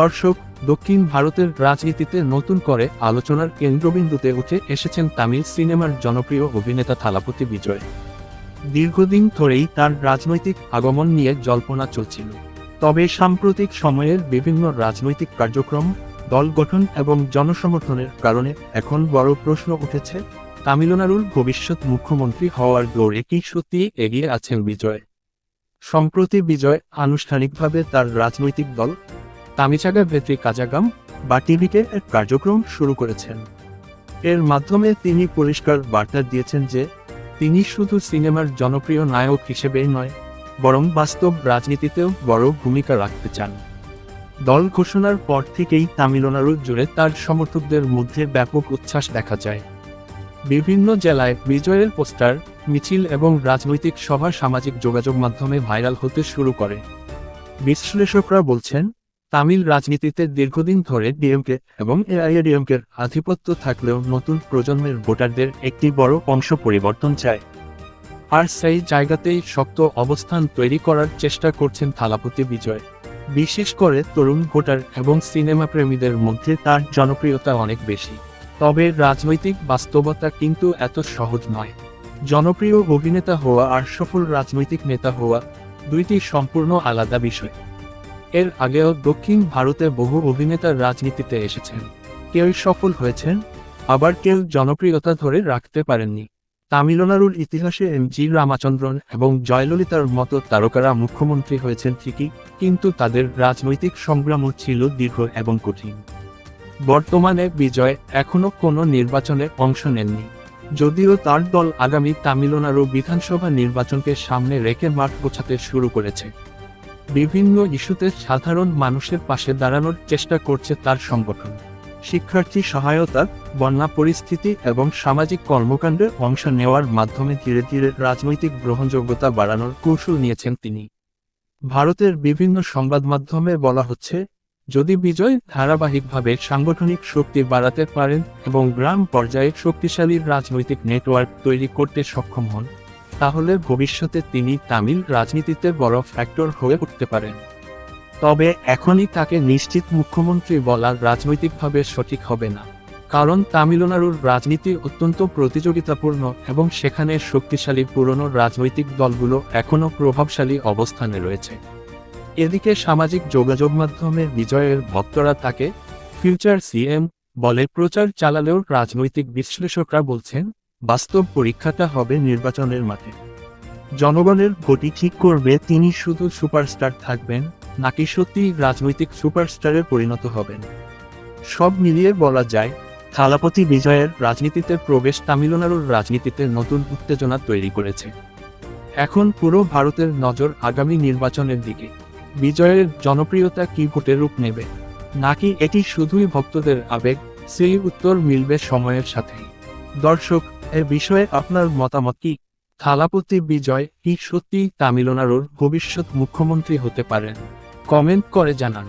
দর্শক, দক্ষিণ ভারতের রাজনীতিতে নতুন করে আলোচনার কেন্দ্রবিন্দুতে উঠে এসেছেন তামিল সিনেমার জনপ্রিয় অভিনেতা থালাপতি বিজয়। দীর্ঘদিন ধরেই তার রাজনৈতিক আগমন নিয়ে জল্পনা চলছিল। তবে সাম্প্রতিক সময়ের বিভিন্ন রাজনৈতিক কার্যক্রম, দল গঠন এবং জনসমর্থনের কারণে এখন বড় প্রশ্ন উঠেছে, তামিলনাড়ুর ভবিষ্যৎ মুখ্যমন্ত্রী হওয়ার দৌড়ে কি সত্যিই এগিয়ে আছেন বিজয়। সম্প্রতি বিজয় আনুষ্ঠানিকভাবে তার রাজনৈতিক দল তামিচাগা ভেত্রি কাজাগাম বা টিভিকে এক কার্যক্রম শুরু করেছেন। এর মাধ্যমে তিনি পরিষ্কার বার্তা দিয়েছেন যে তিনি শুধু সিনেমার জনপ্রিয় নায়ক হিসেবেই নয়, বরং বাস্তব রাজনীতিতেও বড় ভূমিকা রাখতে চান। দল ঘোষণার পর থেকেই তামিলনাড়ু জুড়ে তার সমর্থকদের মধ্যে ব্যাপক উচ্ছ্বাস দেখা যায়। বিভিন্ন জেলায় বিজয়ের পোস্টার, মিছিল এবং রাজনৈতিক সভা সামাজিক যোগাযোগ মাধ্যমে ভাইরাল হতে শুরু করে। বিশ্লেষকরা বলছেন, তামিল রাজনীতিতে দীর্ঘদিন ধরে ডিএমকে এবং এআইএডিএমকের আধিপত্য থাকলেও নতুন প্রজন্মের ভোটারদের একটি বড় অংশ পরিবর্তন চায়। আর সেই জায়গাতেই শক্ত অবস্থান তৈরি করার চেষ্টা করছেন থালাপতি বিজয়। বিশেষ করে তরুণ ভোটার এবং সিনেমা প্রেমীদের মধ্যে তার জনপ্রিয়তা অনেক বেশি। তবে রাজনৈতিক বাস্তবতা কিন্তু এত সহজ নয়। জনপ্রিয় অভিনেতা হওয়া আর সফল রাজনৈতিক নেতা হওয়া দুইটি সম্পূর্ণ আলাদা বিষয়। এর আগেও দক্ষিণ ভারতে বহু অভিনেতা রাজনীতিতে এসেছেন। কেউ সফল হয়েছেন, আবার কেউ জনপ্রিয়তা ধরে রাখতে পারেননি। তামিলনাড়ুর ইতিহাসে এম.জি. রামাচন্দ্রন এবং জয়ললিতার মতো তারকারা মুখ্যমন্ত্রী হয়েছেন ঠিকই, কিন্তু তাদের রাজনৈতিক সংগ্রামও ছিল দীর্ঘ এবং কঠিন। বর্তমানে বিজয় এখনও কোনো নির্বাচনে অংশ নেননি, যদিও তার দল আগামী তামিলনাড়ু বিধানসভা নির্বাচনকে সামনে রেখে মাঠ গোছাতে শুরু করেছে। বিভিন্ন ইস্যুতে সাধারণ মানুষের পাশে দাঁড়ানোর চেষ্টা করছে তার সংগঠন। শিক্ষার্থী সহায়তা, বন্যা পরিস্থিতি এবং সামাজিক কর্মকাণ্ডে অংশ নেওয়ার মাধ্যমে ধীরে ধীরে রাজনৈতিক গ্রহণযোগ্যতা বাড়ানোর কৌশল নিয়েছেন তিনি। ভারতের বিভিন্ন সংবাদ মাধ্যমে বলা হচ্ছে, যদি বিজয় ধারাবাহিকভাবে সাংগঠনিক শক্তি বাড়াতে পারেন এবং গ্রাম পর্যায়ে শক্তিশালী রাজনৈতিক নেটওয়ার্ক তৈরি করতে সক্ষম হন, তাহলে ভবিষ্যতে তিনি তামিল রাজনীতিতে বড় ফ্যাক্টর হয়ে উঠতে পারেন। তবে এখনই তাকে নিশ্চিত মুখ্যমন্ত্রী বলা রাজনৈতিকভাবে সঠিক হবে না, কারণ তামিলনাড়ুর রাজনীতি অত্যন্ত প্রতিযোগিতাপূর্ণ এবং সেখানে শক্তিশালী পুরনো রাজনৈতিক দলগুলো এখনও প্রভাবশালী অবস্থানে রয়েছে। এদিকে সামাজিক যোগাযোগ মাধ্যমে বিজয়ের ভক্তরা তাকে ফিউচার সিএম বলে প্রচার চালালেও রাজনৈতিক বিশ্লেষকরা বলছেন, বাস্তব পরীক্ষাটা হবে নির্বাচনের মাঠে। জনগণের ভোটই ঠিক করবে তিনি শুধু সুপারস্টার থাকবেন নাকি সত্যিই রাজনৈতিক সুপারস্টারে পরিণত হবেন। সব মিলিয়ে বলা যায়, থালাপতি বিজয়ের রাজনীতিতে প্রবেশ তামিলনাড়ুর রাজনীতিতে নতুন উত্তেজনা তৈরি করেছে। এখন পুরো ভারতের নজর আগামী নির্বাচনের দিকে। বিজয়ের জনপ্রিয়তা কি ভোটে রূপ নেবে, নাকি এটি শুধুই ভক্তদের আবেগ, সেই উত্তর মিলবে সময়ের সাথেই। দর্শক, এ বিষয়ে আপনার মতামত কি? থালাপতি বিজয় কি সত্যিই তামিলনাড়ুর ভবিষ্যৎ মুখ্যমন্ত্রী হতে পারেন? কমেন্ট করে জানান।